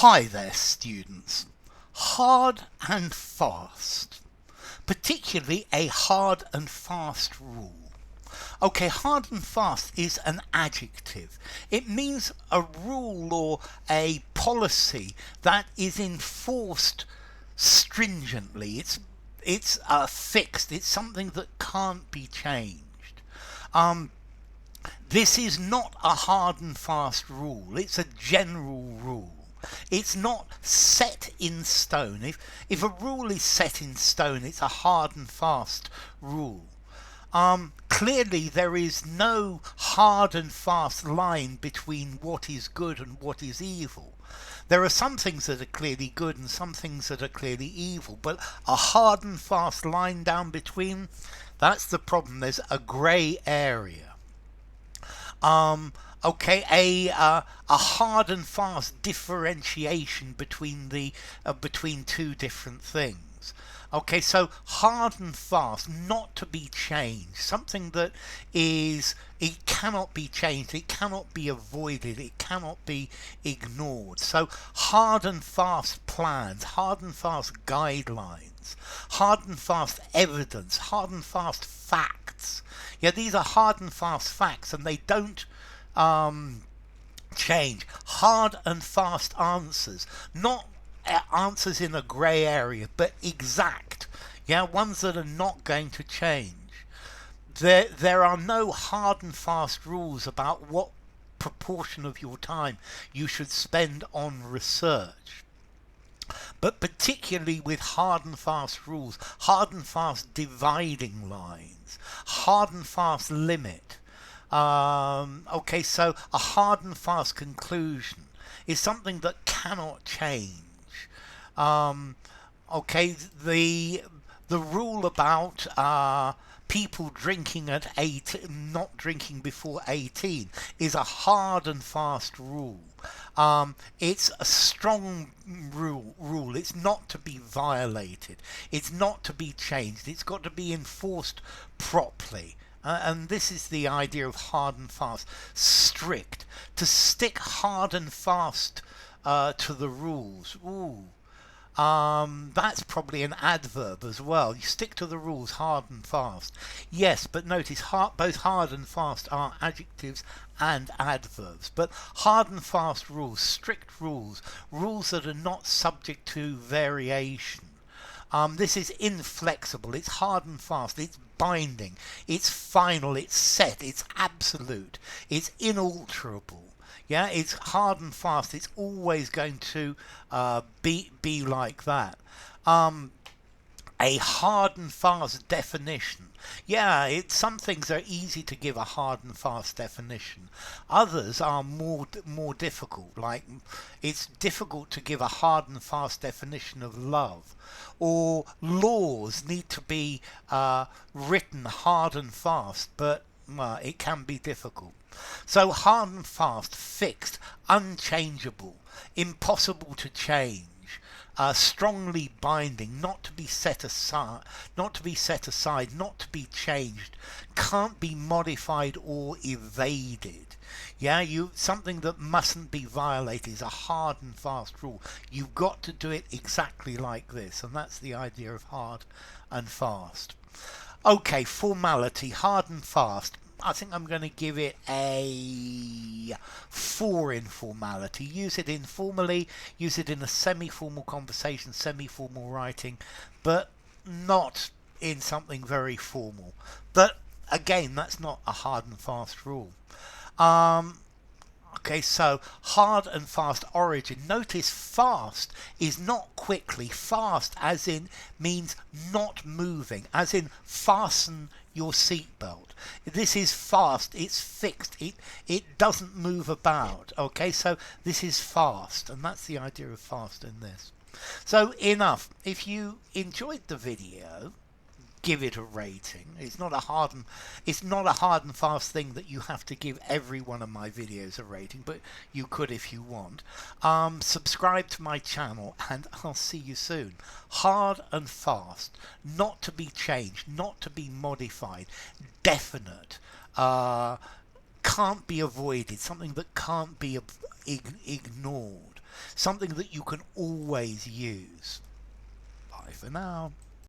Hi there, students. Hard and fast. Particularly a hard and fast rule. Okay, hard and fast is an adjective. It means a rule or a policy that is enforced stringently. It's fixed. It's something that can't be changed. This is not a hard and fast rule. It's a general rule. It's not set in stone. If a rule is set in stone, it's a hard and fast rule. Clearly there is no hard and fast line between what is good and what is evil. There are some things that are clearly good and some things that are clearly evil, but a hard and fast line down between, that's the problem. There's a grey area. Okay, a hard and fast differentiation between between two different things. Okay, so hard and fast, not to be changed, something that it cannot be changed, it cannot be avoided, it cannot be ignored. So hard and fast plans, hard and fast guidelines, hard and fast evidence, hard and fast facts. Yeah, these are hard and fast facts, and they don't change. Hard and fast answers, not answers in a grey area, but exact. Yeah, ones that are not going to change. There are no hard and fast rules about what proportion of your time you should spend on research. But particularly with hard and fast rules, hard and fast dividing lines, hard and fast limit. Okay, so a hard and fast conclusion is something that cannot change. Okay, the rule about people drinking at 18, not drinking before 18, is a hard and fast rule. It's a strong rule. It's not to be violated. It's not to be changed. It's got to be enforced properly. And this is the idea of hard and fast. Strict. To stick hard and fast to the rules. Ooh. That's probably an adverb as well. You stick to the rules hard and fast. Yes, but notice both hard and fast are adjectives and adverbs. But hard and fast rules, strict rules, rules that are not subject to variation. This is inflexible, it's hard and fast, it's binding, it's final, it's set, it's absolute, it's inalterable. Yeah, it's hard and fast. It's always going to be like that. A hard and fast definition. Yeah, some things are easy to give a hard and fast definition. Others are more difficult. Like it's difficult to give a hard and fast definition of love. Or laws need to be written hard and fast, but it can be difficult. So hard and fast, fixed, unchangeable, impossible to change, strongly binding, not to be set aside, not to be changed, can't be modified or evaded. Yeah, something that mustn't be violated is a hard and fast rule. You've got to do it exactly like this, and that's the idea of hard and fast. Okay, formality, hard and fast. I think I'm going to give it a 4 in formality. Use it informally, use it in a semi-formal conversation, semi-formal writing, but not in something very formal. But again, that's not a hard and fast rule. Okay, so hard and fast origin. Notice fast is not quickly. Fast as in means not moving, as in fasten your seatbelt. This is fast, it's fixed, it doesn't move about. Okay, so this is fast, and that's the idea of fast in this. So enough. If you enjoyed the video, give it a rating. It's not a hard and fast thing that you have to give every one of my videos a rating, but you could if you want. Subscribe to my channel, and I'll see you soon. Hard and fast, not to be changed, not to be modified, definite, can't be avoided, something that can't be ignored. something that you can always use. Bye for now.